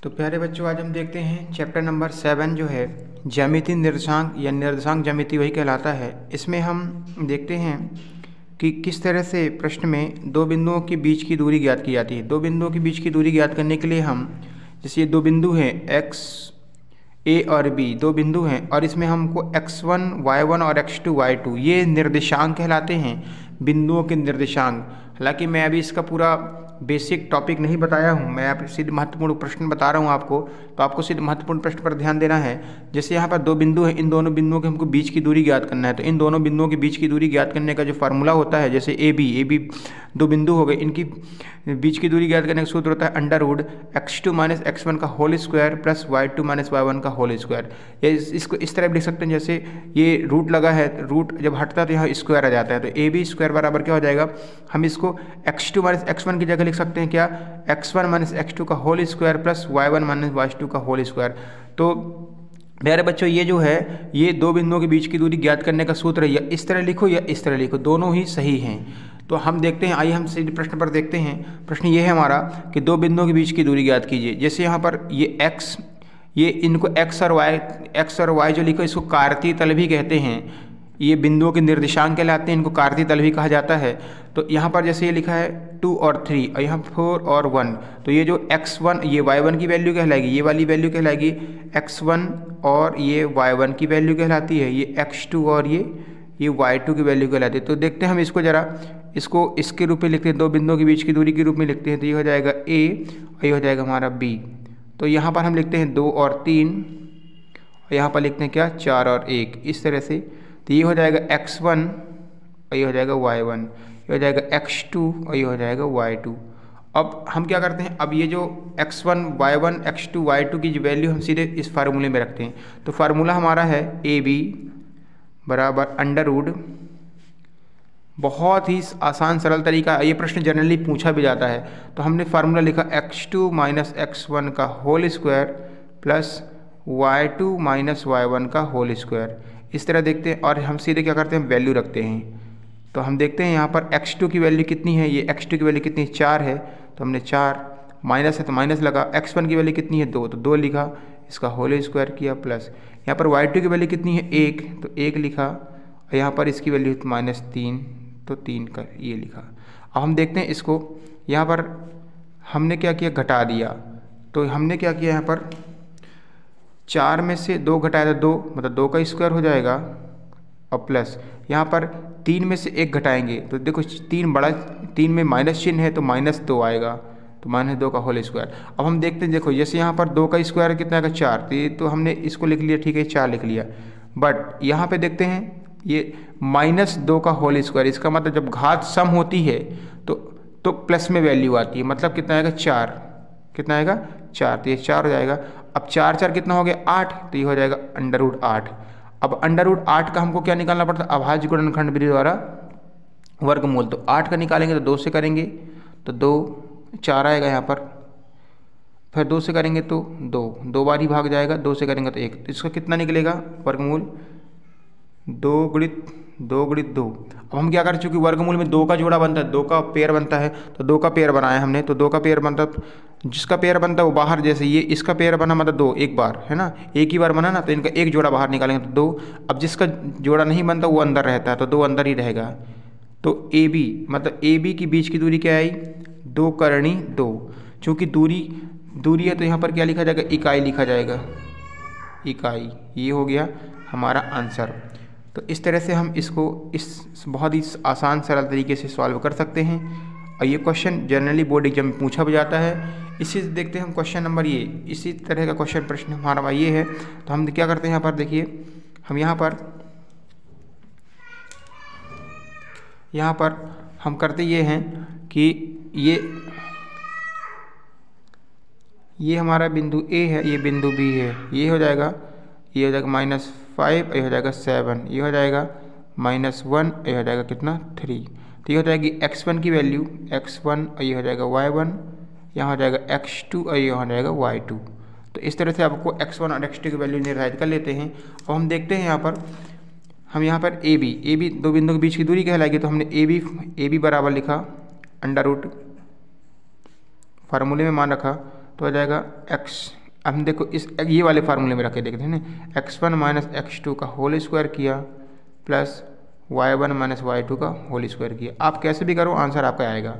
तो प्यारे बच्चों, आज हम देखते हैं चैप्टर नंबर 7 जो है ज्यामितीय निर्देशांक या निर्देशांक ज्यामिति वही कहलाता है। इसमें हम देखते हैं कि किस तरह से प्रश्न में दो बिंदुओं के बीच की दूरी ज्ञात की जाती है। दो बिंदुओं के बीच की दूरी ज्ञात करने के लिए हम, जैसे ये दो बिंदु हैं x a और b, दो बिंदु हैं और इसमें हमको x1 y1 और x2 y2 ये निर्देशांक कहलाते हैं, बिंदुओं के निर्देशांक। हालांकि मैं अभी इसका पूरा बेसिक टॉपिक नहीं बताया हूँ, मैं आप सिर्फ महत्वपूर्ण प्रश्न बता रहा हूँ आपको, तो आपको सिर्फ महत्वपूर्ण प्रश्न पर ध्यान देना है। जैसे यहाँ पर दो बिंदु हैं, इन दोनों बिंदुओं के हमको बीच की दूरी ज्ञात करना है। तो इन दोनों बिंदुओं के बीच की दूरी ज्ञात करने का जो फार्मूला होता है, जैसे ए बी दो बिंदु हो गए, इनकी बीच की दूरी ज्ञात करने का सूत्र होता है under root x2 minus x1 का whole square plus y2 minus y1 का होल स्क्वायर। या इसको इस तरह भी लिख सकते हैं, जैसे ये रूट लगा है, रूट जब हटता है तो यहाँ स्क्वायर आ जाता है, तो ए बी स्क्वायर बराबर क्या हो जाएगा, हम इसको x2 माइनस x1 की जगह लिख सकते हैं क्या, x1 माइनस x2 का whole square plus y1 minus y2 का होल स्क्वायर। तो प्यारे बच्चों, ये जो है ये दो बिंदुओं के बीच की दूरी ज्ञात करने का सूत्र है, या इस तरह लिखो या इस तरह लिखो, दोनों ही सही हैं। तो हम देखते हैं, आइए हम सीधे प्रश्न पर देखते हैं। प्रश्न ये है हमारा कि दो बिंदुओं के बीच की दूरी ज्ञात कीजिए। जैसे यहाँ पर ये x, ये इनको x और y जो लिखो, इसको कार्तीय तल भी कहते हैं, ये बिंदुओं के निर्देशांक कहलाते हैं, इनको कार्तीय तल भी कहा जाता है। तो यहाँ पर जैसे ये लिखा है 2 और 3 और यहाँ 4 और 1, तो ये जो x1 ये y1 की वैल्यू कहलाएगी, ये वाली वैल्यू कहलाएगी x1 और ये y1 की वैल्यू कहलाती है, ये x2 और ये y2 की वैल्यू कहलाती है। तो देखते हैं हम इसको जरा, इसको इसके रूप में लिखते हैं, दो बिंदुओं के बीच की दूरी के रूप में लिखते हैं। तो ये हो जाएगा a और ये हो जाएगा हमारा b। तो यहाँ पर हम लिखते हैं 2 और 3 और यहाँ पर लिखते हैं क्या, 4 और 1, इस तरह से। तो ये हो जाएगा x1 और ये हो जाएगा y1, ये हो जाएगा x2 और ये हो जाएगा y2। अब हम क्या करते हैं, अब ये जो x1 y1 x2 y2 की वैल्यू हम सीधे इस फार्मूले में रखते हैं। तो फार्मूला हमारा है ए बी बराबर अंडर रूट, बहुत ही आसान सरल तरीका, ये प्रश्न जनरली पूछा भी जाता है। तो हमने फार्मूला लिखा x2 माइनस x1 का whole square plus y2 minus y1 का होल स्क्वायर, इस तरह देखते हैं। और हम सीधे क्या करते हैं, वैल्यू रखते हैं। तो हम देखते हैं यहाँ पर x2 की वैल्यू कितनी है, ये x2 की वैल्यू कितनी है, 4 है, तो हमने 4, माइनस है तो माइनस लगा। x1 की वैल्यू कितनी है, 2, तो 2 लिखा, इसका होल स्क्वायर किया, प्लस यहाँ पर y2 की वैल्यू कितनी है, 1, तो 1 लिखा, और यहाँ पर इसकी वैल्यू -3, तो 3 का ये लिखा। अब हम देखते हैं इसको, यहाँ पर हमने क्या किया, घटा दिया। तो हमने क्या किया, यहाँ पर 4 में से 2 घटाया तो 2, मतलब 2 का स्क्वायर हो जाएगा, और प्लस यहाँ पर 3 में से 1 घटाएंगे तो देखो 3 में माइनस चिन्ह है तो -2 आएगा, तो -2 का होल स्क्वायर। अब हम देखते हैं, देखो जैसे यहाँ पर 2 का स्क्वायर कितना आएगा, 4, तो ये तो हमने इसको लिख लिया, ठीक है 4 लिख लिया। बट यहाँ पे देखते हैं ये -2 का होल स्क्वायर, इसका मतलब जब घात सम होती है तो प्लस में वैल्यू आती है, मतलब कितना आएगा, 4, कितना आएगा, 4, तो ये 4 हो जाएगा। अब 4 4 कितना हो गया, 8, तो ये हो जाएगा अंडर रूट 8। अब अंडर रूट 8 का हमको क्या निकालना पड़ता है, अभाज्य गुणनखंड विधि द्वारा वर्गमूल। तो 8 का निकालेंगे तो 2 से करेंगे तो 2, 4 आएगा यहाँ पर, फिर 2 से करेंगे तो 2 बार ही भाग जाएगा, 2 से करेंगे तो 1, तो इसका कितना निकलेगा वर्गमूल, 2 गुणित 2। अब हम क्या करें, चूँकि वर्गमूल में 2 का जोड़ा बनता है, 2 का पेयर बनता है, तो 2 का पेयर बनाया हमने। तो 2 का पेयर बनता, जिसका पेयर बनता है वो बाहर, जैसे ये इसका पेयर बना मतलब 2 एक बार है ना, एक ही बार बना ना, तो इनका एक जोड़ा बाहर निकालेंगे तो 2। अब जिसका जोड़ा नहीं बनता वो अंदर रहता है, तो 2 अंदर ही रहेगा। तो ए बी मतलब ए बी की बीच की दूरी क्या आई, 2 करणी 2। चूँकि दूरी है तो यहाँ पर क्या लिखा जाएगा, इकाई लिखा जाएगा, इकाई। ये हो गया हमारा आंसर। तो इस तरह से हम इसको इस बहुत ही आसान सरल तरीके से सॉल्व कर सकते हैं, और ये क्वेश्चन जनरली बोर्ड एग्जाम में पूछा भी जाता है। इसी से देखते हैं हम क्वेश्चन नंबर ये, इसी तरह का क्वेश्चन प्रश्न हमारा ये है। तो हम क्या करते हैं, यहाँ पर देखिए, हम यहाँ पर हम करते ये हैं कि ये हमारा बिंदु ए है, ये बिंदु बी है, ये हो जाएगा -5, ये हो जाएगा 7, ये हो जाएगा -1, ये हो जाएगा कितना 3। तो ये हो जाएगी x1 की वैल्यू x1, और ये हो जाएगा y1, यहाँ हो जाएगा x2 और ये हो जाएगा y2। तो इस तरह से आपको x1 और x2 की वैल्यू निर्धारित कर लेते हैं। और हम देखते हैं यहाँ पर ए बी दो बिंदु के बीच की दूरी कहलाएगी। तो हमने ए बी बराबर लिखा अंडर रूट, फार्मूले में मान रखा तो हो जाएगा x। अब हम देखो इस ये वाले फार्मूले में रख के देखते हैं ना, x1 माइनस x2 का होल स्क्वायर किया प्लस y1 माइनस y2 का होल स्क्वायर किया। आप कैसे भी करो आंसर आपका आएगा,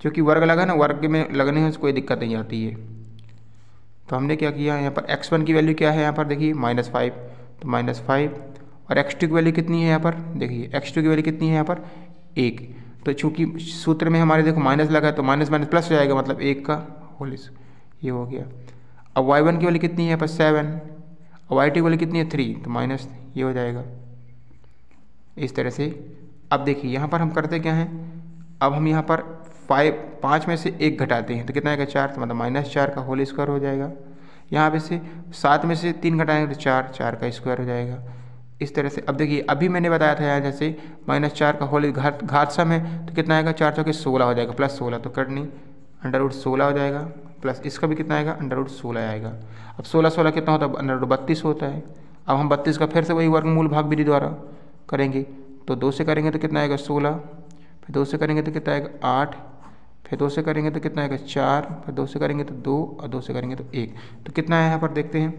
क्योंकि वर्ग लगा ना, वर्ग में लगने में कोई दिक्कत नहीं आती है। तो हमने क्या किया, यहाँ पर x1 की वैल्यू क्या है, यहाँ पर देखिए -5, तो -5, और x2 की वैल्यू कितनी है यहाँ पर, देखिए x2 की वैल्यू कितनी है यहाँ पर 1। तो चूँकि सूत्र में हमारे देखो माइनस लगा है तो माइनस माइनस प्लस हो जाएगा, मतलब 1 का होल, ये हो गया। अब y1 की वैल्यू कितनी है यहाँ पर 7, और y2 की वैल्यू कितनी है 3, तो माइनस ये हो जाएगा इस तरह से। अब देखिए यहाँ पर हम करते क्या हैं, अब हम यहाँ पर 5 में से 1 घटाते हैं तो कितना आएगा 4, तो मतलब -4 का होल स्क्वायर हो जाएगा। यहाँ पे से 7 में से 3 घटाएंगे तो 4 का स्क्वायर हो जाएगा इस तरह से। अब देखिए अभी मैंने बताया था यहाँ जैसे -4 का होल घात सम है तो कितना आएगा 4 चौके 16 हो जाएगा, प्लस 16 तो कट नहीं, √16 हो जाएगा, प्लस इसका भी कितना आएगा √16 आएगा। अब 16 कितना होता है, √32 होता है। अब हम 32 का फिर से वही वर्गमूल भाग विधि द्वारा करेंगे, तो 2 से करेंगे तो कितना आएगा 16, फिर 2 से करेंगे तो कितना आएगा 8, फिर 2 से करेंगे तो कितना आएगा 4, फिर 2 से करेंगे तो 2, और 2 से करेंगे तो 1। तो कितना है यहाँ पर देखते हैं,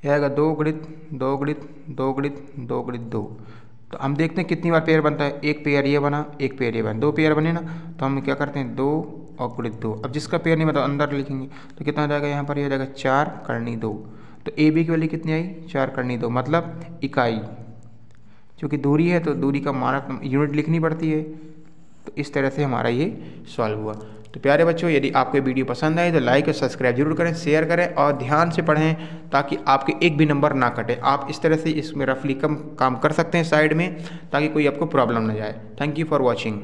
यह आएगा 2 गुणित 2 गुणित 2 गुणित 2 गुणित 2। तो हम देखते हैं कितनी बार पेयर बनता है, एक पेयर ये बना, एक पेयर ये बना, 2 पेयर बने ना, तो हम क्या करते हैं 2 और गुणित 2। अब जिसका पेयर नहीं मतलब अंदर लिखेंगे तो कितना आ जाएगा, यहाँ पर ये हो जाएगा 4 करनी 2। तो ए बी की वैल्यू कितनी आई 4 करनी 2, मतलब इकाई, क्योंकि दूरी है तो दूरी का मानक यूनिट लिखनी पड़ती है। तो इस तरह से हमारा ये सॉल्व हुआ। तो प्यारे बच्चों, यदि आपको वीडियो पसंद आए तो लाइक और सब्सक्राइब जरूर करें, शेयर करें और ध्यान से पढ़ें ताकि आपके एक भी नंबर ना कटे। आप इस तरह से इसमें रफली कम काम कर सकते हैं साइड में, ताकि कोई आपको प्रॉब्लम ना जाए। Thank you for watching.